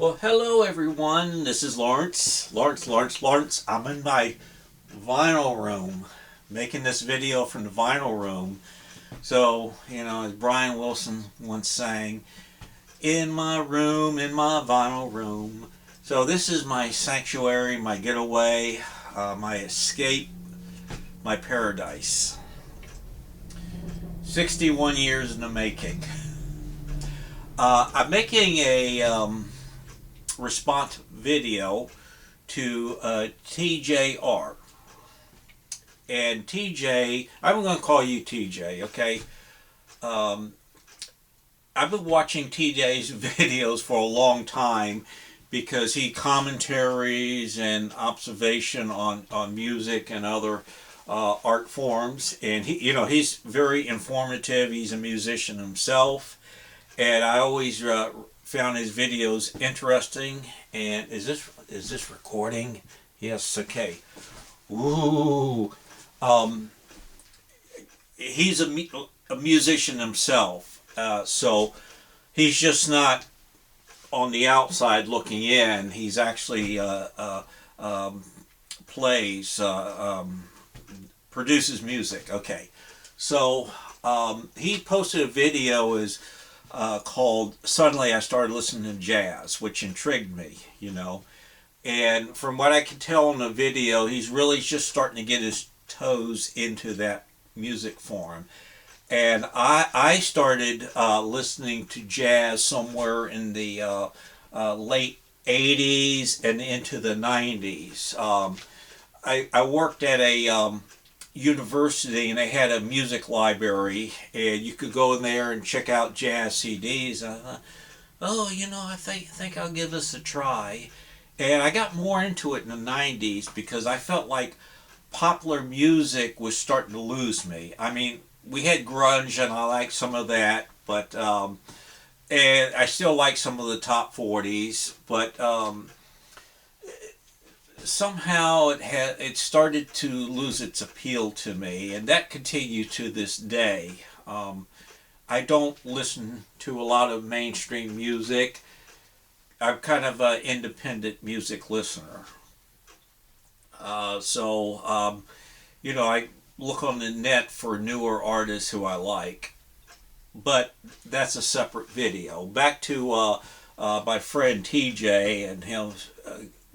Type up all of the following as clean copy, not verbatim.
Well, hello everyone. This is Lawrence. I'm in my vinyl room, making this video from the vinyl room. So, as Brian Wilson once sang, in my room, in my vinyl room. So this is my sanctuary, my getaway, my escape, my paradise. 61 years in the making. I'm making a response video to TJR. And TJ, I'm going to call you TJ, okay? I've been watching TJ's videos for a long time because he commentaries and observation on music and other art forms, and he's very informative. He's a musician himself, and I always found his videos interesting. And is this recording? Yes. Okay. Ooh. He's a musician himself, so he's just not on the outside looking in. He's actually plays, produces music. Okay, so he posted a video called "Suddenly I Started Listening to Jazz," which intrigued me. And from what I can tell in the video, he's really just starting to get his toes into that music form. And I started listening to jazz somewhere in the late 80s and into the 90s. I worked at a university, and they had a music library, and you could go in there and check out jazz CDs. I think I'll give this a try. And I got more into it in the 90s because I felt like popular music was starting to lose me. I mean, we had grunge, and I liked some of that, but and I still like some of the top 40s, but somehow it started to lose its appeal to me, and that continued to this day. I don't listen to a lot of mainstream music. I'm kind of an independent music listener. I look on the net for newer artists who I like. But that's a separate video. Back to my friend TJ and him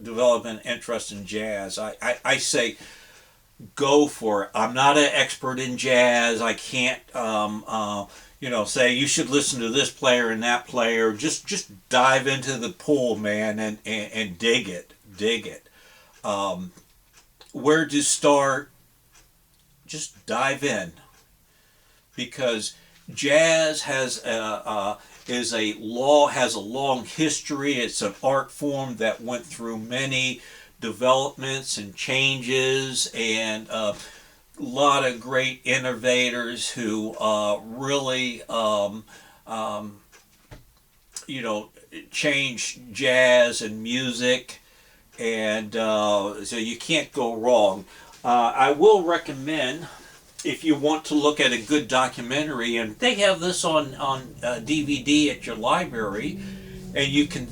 developing interest in jazz. I say go for it. I'm not an expert in jazz. I can't say you should listen to this player and that player. Just dive into the pool, man, and dig it. Where to start? Just dive in, because jazz has a long history. It's an art form that went through many developments and changes, and a lot of great innovators who really changed jazz and music, and so you can't go wrong. I will recommend, if you want to look at a good documentary, and they have this on DVD at your library, and you can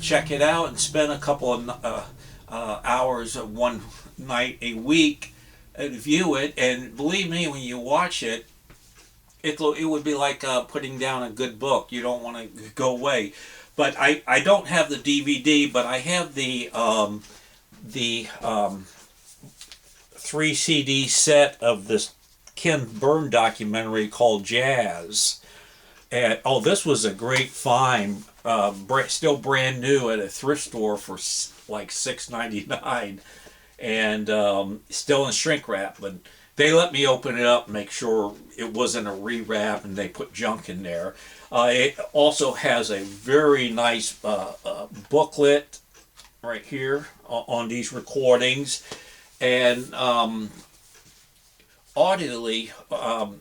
check it out and spend a couple of hours one night a week and view it. And believe me, when you watch it, it would be like putting down a good book. You don't want to go away. But I don't have the DVD, but I have the 3 CD set of this Ken Burn documentary called Jazz. And this was a great find, still brand new at a thrift store for like $6.99, and still in shrink wrap. But they let me open it up and make sure it wasn't a rewrap, and they put junk in there. It also has a very nice booklet right here on these recordings. And audibly,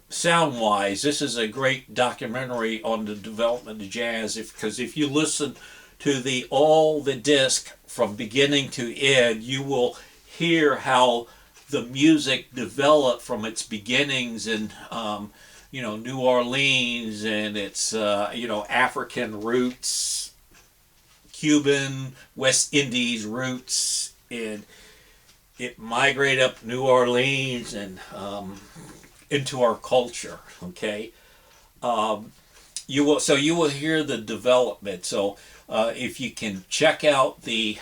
sound-wise, this is a great documentary on the development of jazz. Because if you listen to all the disc from beginning to end, you will hear how the music developed from its beginnings in New Orleans and its African roots, Cuban, West Indies roots, and it migrated up New Orleans and into our culture. Okay, you will hear the development. So if you can check out the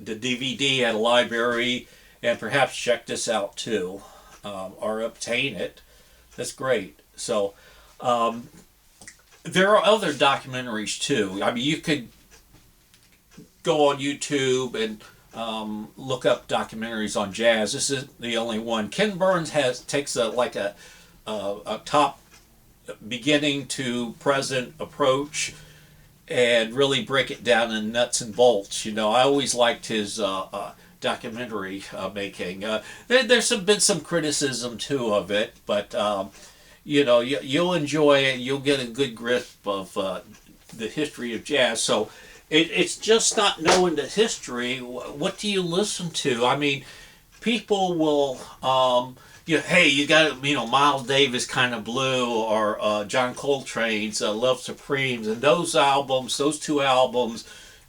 DVD at a library and perhaps check this out too, or obtain it, that's great. So there are other documentaries too. I mean, you could go on YouTube and look up documentaries on jazz. This is the only one. Ken Burns takes a top beginning to present approach and really break it down in nuts and bolts. You know, I always liked his documentary making. There's been some criticism too of it, but you know, you'll enjoy it. You'll get a good grip of the history of jazz. So it's just not knowing the history. What do you listen to? I mean, people will, hey, you got, Miles Davis kind of blue, or John Coltrane's Love Supremes, and those two albums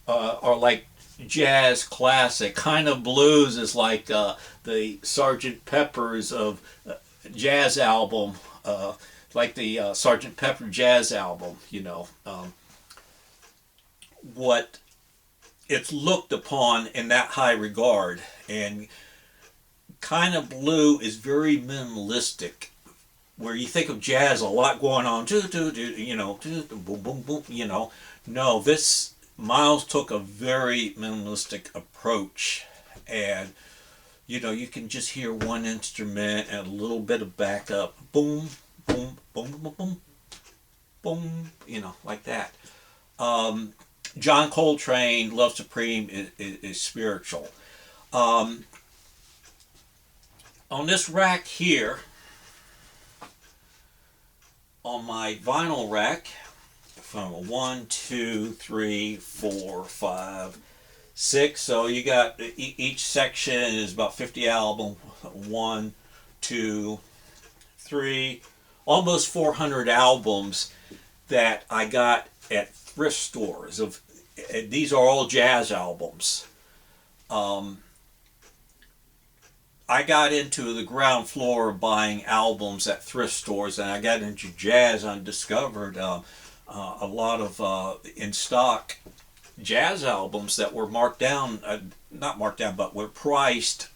are like jazz classic. Kind of Blues is like the Sergeant Pepper's of jazz album, like the Sergeant Pepper jazz album, what it's looked upon in that high regard. And Kind of Blue is very minimalistic, where you think of jazz, a lot going on, boom, boom, boom, No, this Miles took a very minimalistic approach, and you can just hear one instrument and a little bit of backup, boom, boom, boom, boom, boom, boom, like that. John Coltrane, Love Supreme is spiritual. On this rack here, on my vinyl rack, from 1, 2, 3, 4, 5, 6. So you got each section is about 50 albums. 1, 2, 3, almost 400 albums that I got at thrift stores. These are all jazz albums. I got into the ground floor of buying albums at thrift stores, and I got into jazz and discovered a lot of in stock jazz albums that were marked down, not marked down, but were priced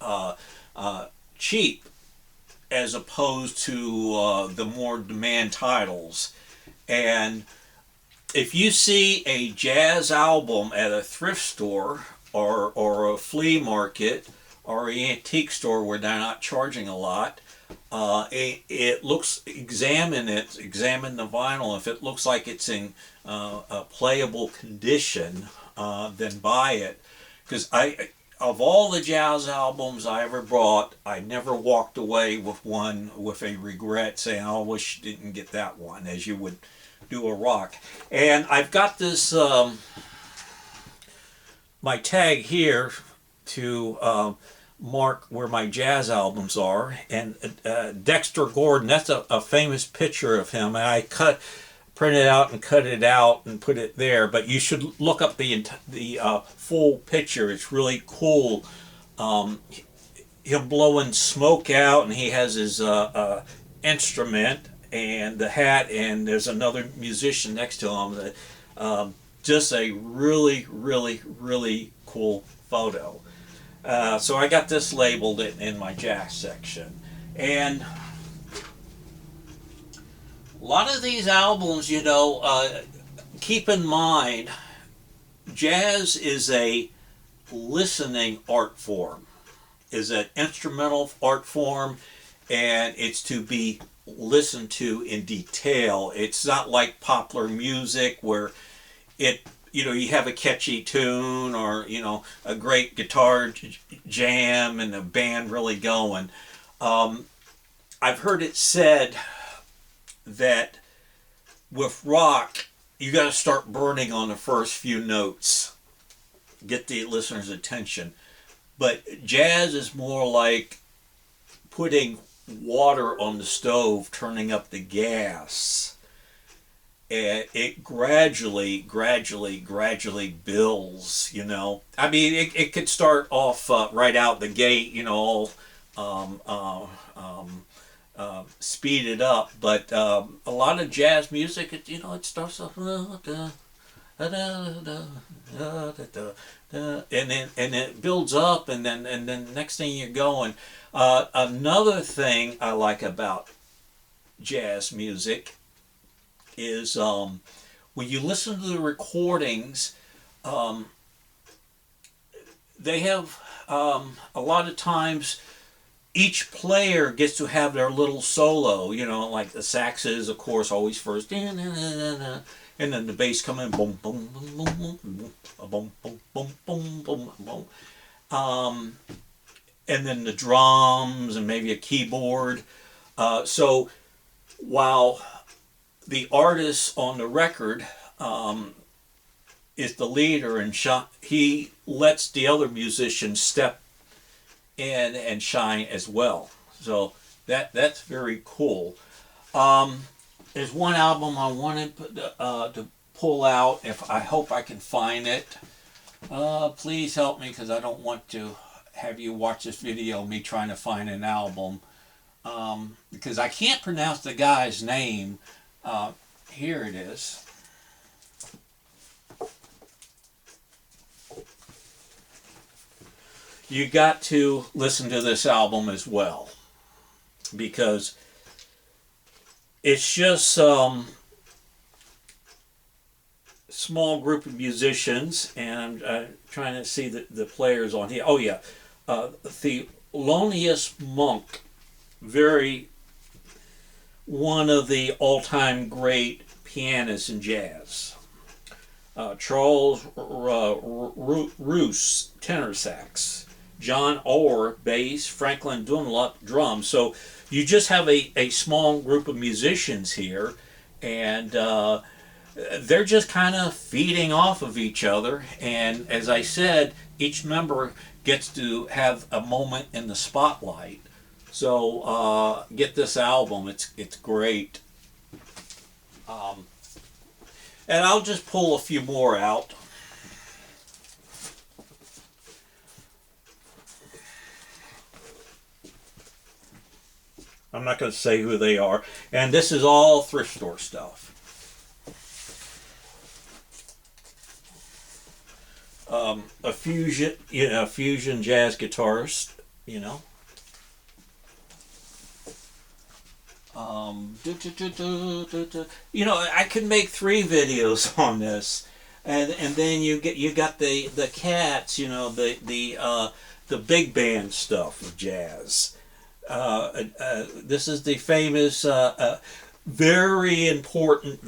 cheap, as opposed to the more demand titles. And if you see a jazz album at a thrift store or a flea market or an antique store where they're not charging a lot, examine the vinyl. If it looks like it's in a playable condition, then buy it. Because of all the jazz albums I ever bought, I never walked away with one with a regret saying, "Oh, I wish you didn't get that one," as you would do a rock. And I've got this my tag here to mark where my jazz albums are, and Dexter Gordon, that's a famous picture of him, and I printed out and cut it out and put it there. But you should look up the full picture. It's really cool. He'll blowing smoke out, and he has his instrument and the hat, and there's another musician next to him. Just a really, really, really cool photo. So I got this labeled in my jazz section. And a lot of these albums, keep in mind, jazz is a listening art form, is an instrumental art form, and it's to be listened to in detail. It's not like popular music where you have a catchy tune or a great guitar jam and a band really going. I've heard it said that with rock, you got to start burning on the first few notes, get the listener's attention. But jazz is more like putting water on the stove, turning up the gas. and it gradually builds. I mean, it could start off right out the gate, all um, uh, um, speeded up, but a lot of jazz music, it starts off. And then it builds up, and then next thing you're going. Another thing I like about jazz music is when you listen to the recordings, um, they have a lot of times each player gets to have their little solo, like the saxes, of course, always first, and then the bass come in, boom, boom, boom, boom, boom, boom, boom, boom, boom, boom, boom, um, and then the drums and maybe a keyboard. So while the artist on the record is the leader, and he lets the other musicians step in and shine as well. So that's very cool. There's one album I wanted to pull out. If I hope I can find it. Please help me, because I don't want to have you watch this video me trying to find an album, because I can't pronounce the guy's name. Here it is. You got to listen to this album as well, because it's just small group of musicians, and I'm trying to see the players on here. Oh yeah, the Loneliest Monk, one of the all-time great pianists in jazz. Charles Roos, tenor sax. John Orr, bass. Franklin Dunlop, drums. So you just have a small group of musicians here, and they're just kind of feeding off of each other. And as I said, each member gets to have a moment in the spotlight. So get this album; it's great. And I'll just pull a few more out. I'm not going to say who they are. And this is all thrift store stuff. A fusion jazz guitarist, I could make 3 videos on this, and then you got the cats, the big band stuff of jazz. This is the famous, very important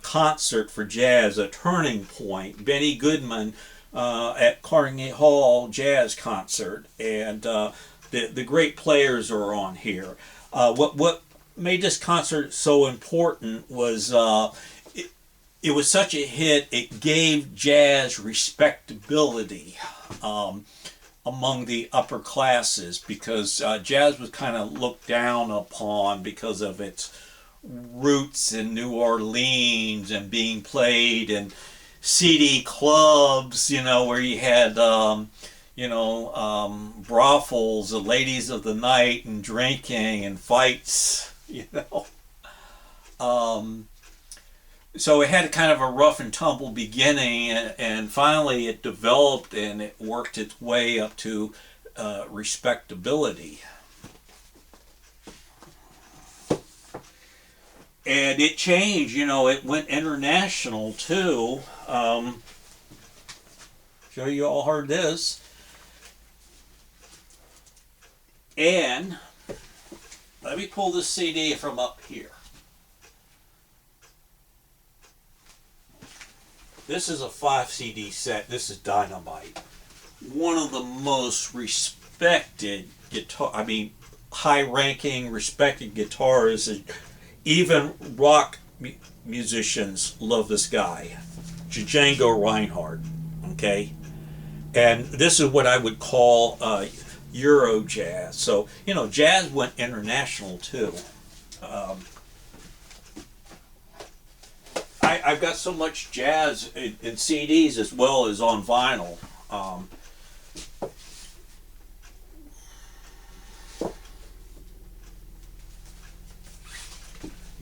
concert for jazz, a turning point. Benny Goodman at Carnegie Hall Jazz Concert, and the great players are on here. What made this concert so important was it was such a hit. It gave jazz respectability among the upper classes, because jazz was kind of looked down upon because of its roots in New Orleans and being played in seedy clubs, where you had brothels, the ladies of the night, and drinking and fights, So it had kind of a rough and tumble beginning, and finally it developed and it worked its way up to respectability. And it changed, it went international too. Sure you all heard this. And let me pull this CD from up here. This is a 5 CD set. This is dynamite. One of the most respected high-ranking, respected guitarists. Even rock musicians love this guy, Django Reinhardt. Okay, and this is what I would call Euro jazz. So jazz went international too. I've got so much jazz in CDs as well as on vinyl.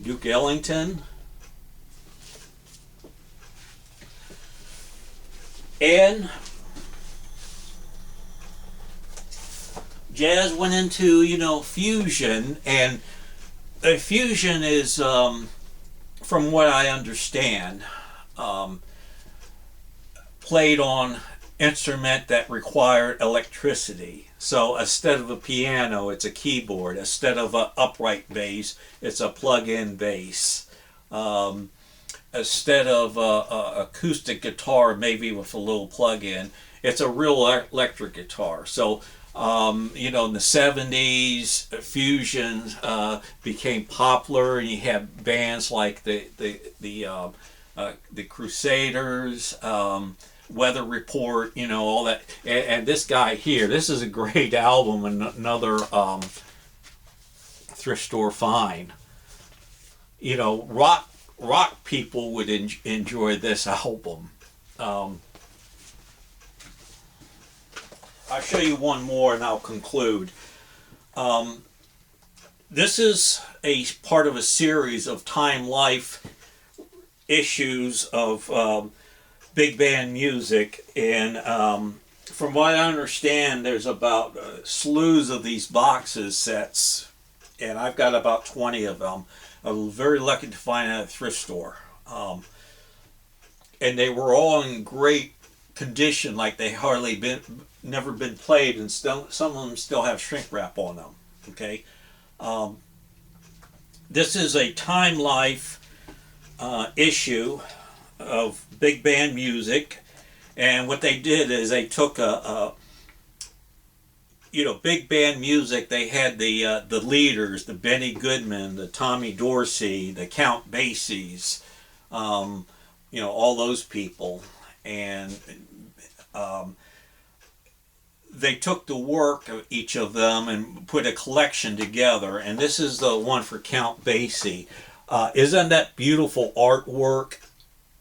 Duke Ellington. And jazz went into, fusion, and fusion is, from what I understand, played on instrument that required electricity. So instead of a piano, it's a keyboard. Instead of an upright bass, it's a plug-in bass. Instead of a acoustic guitar, maybe with a little plug-in, it's a real electric guitar. So, in the 70s, fusion became popular, and you have bands like the Crusaders, Weather Report, all that. And this guy here, this is a great album, and another thrift store find. Rock people would enjoy this album. I'll show you one more and I'll conclude. This is a part of a series of Time Life issues of big band music, and from what I understand, there's about slews of these boxes sets, and I've got about 20 of them. I was very lucky to find at a thrift store, and they were all in great condition, like they never been played, and some of them still have shrink wrap on them. Okay, this is a Time Life issue of big band music, and what they did is they took big band music. They had the leaders, the Benny Goodman, the Tommy Dorsey, the Count Basies, all those people, and they took the work of each of them and put a collection together. And this is the one for Count Basie. Isn't that beautiful artwork?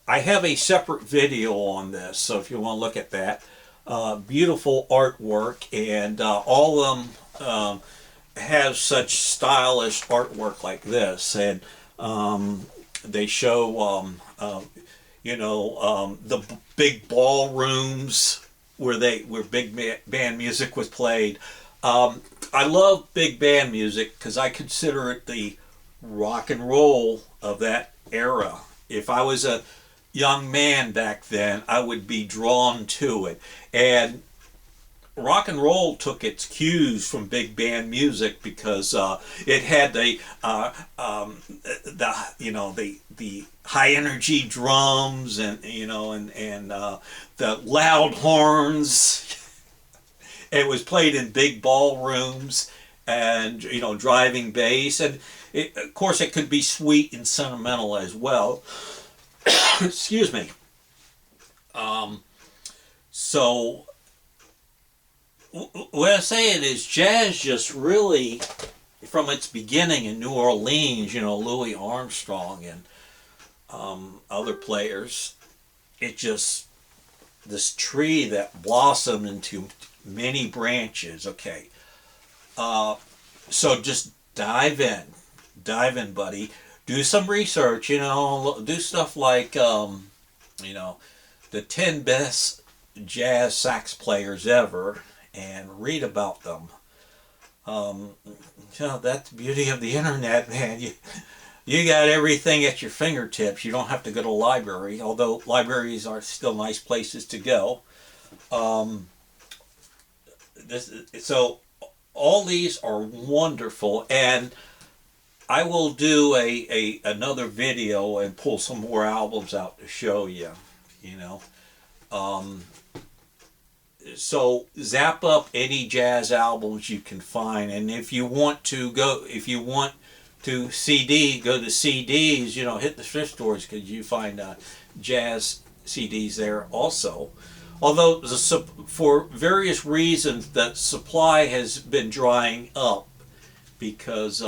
I have a separate video on this, so if you want to look at that. Beautiful artwork, and all of them have such stylish artwork like this, and they show the big ballrooms where big band music was played. I love big band music because I consider it the rock and roll of that era. If I was a young man back then, I would be drawn to it. And rock and roll took its cues from big band music because it had the high energy drums, and the loud horns. It was played in big ballrooms, and driving bass, and of course it could be sweet and sentimental as well. Excuse me. So what I'm saying is, jazz just really, from its beginning in New Orleans, Louis Armstrong and other players, this tree that blossomed into many branches. Okay. So just dive in, buddy. Do some research, do stuff like, the 10 best jazz sax players ever, and read about them. That's the beauty of the internet, man. You got everything at your fingertips. You don't have to go to a library, although libraries are still nice places to go. So all these are wonderful, and I will do another video and pull some more albums out to show you. So zap up any jazz albums you can find, and if you want to go to CD, go to CDs. Hit the thrift stores because you find jazz CDs there also. Although for various reasons, that supply has been drying up because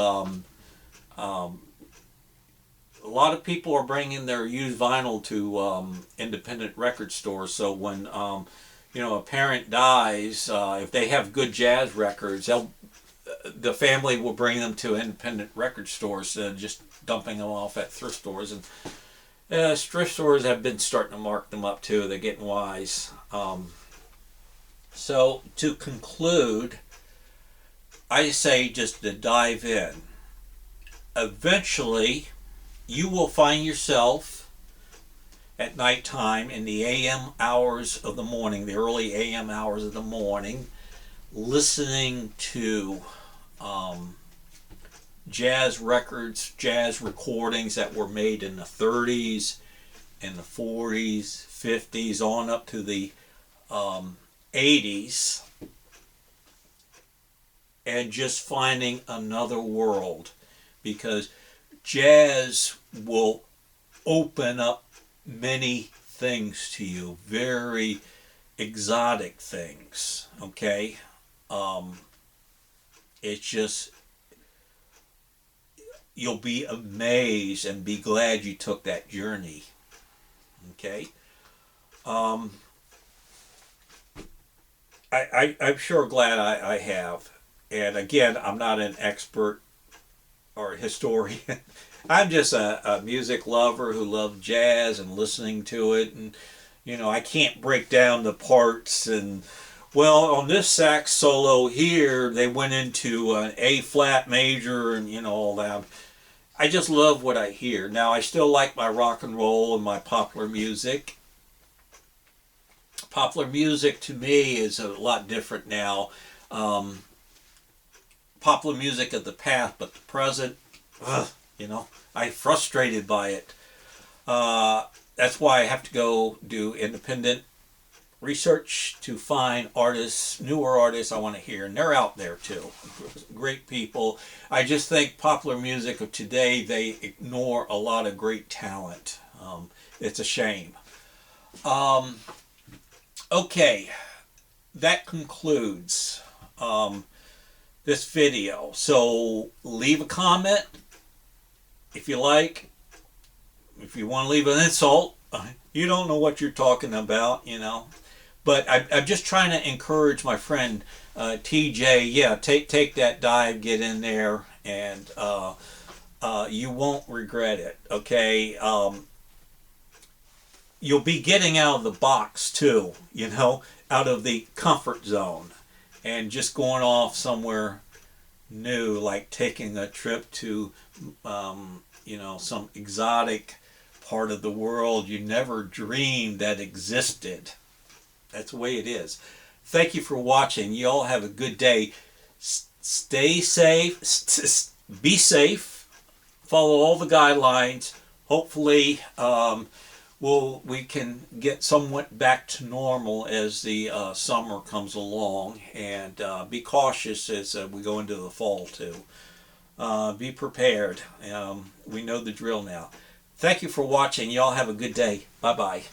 a lot of people are bringing their used vinyl to independent record stores. So when a parent dies, if they have good jazz records, the family will bring them to independent record stores, just dumping them off at thrift stores. And thrift stores have been starting to mark them up too. They're getting wise. So to conclude, I say just to dive in. Eventually, you will find yourself at nighttime in the AM hours of the morning, the early AM hours of the morning, listening to jazz records, jazz recordings that were made in the 30s, in the 40s, 50s, on up to the 80s, and just finding another world, because jazz will open up many things to you, very exotic things, okay? It's just, you'll be amazed and be glad you took that journey, okay? I'm sure glad I have. And again, I'm not an expert or a historian. I'm just a music lover who loves jazz and listening to it. And, I can't break down the parts. And, well, on this sax solo here, they went into an A flat major and, all that. I just love what I hear. Now, I still like my rock and roll and my popular music. Popular music to me is a lot different now. Popular music of the past, but the present, I'm frustrated by it. That's why I have to go do independent research to find artists, newer artists I want to hear, and they're out there too. Great people. I just think popular music of today, they ignore a lot of great talent. It's a shame. Okay, that concludes this video. So leave a comment if you like. If you want to leave an insult, you don't know what you're talking about, But I'm just trying to encourage my friend TJ. Yeah, take that dive, get in there, and you won't regret it. Okay. You'll be getting out of the box too, out of the comfort zone, and just going off somewhere new, like taking a trip to, some exotic part of the world you never dreamed that existed. That's the way it is. Thank you for watching. You all have a good day. Stay safe. Be safe. Follow all the guidelines. Hopefully, we can get somewhat back to normal as the summer comes along, and be cautious as we go into the fall too. Be prepared. We know the drill now. Thank you for watching. Y'all have a good day. Bye-bye.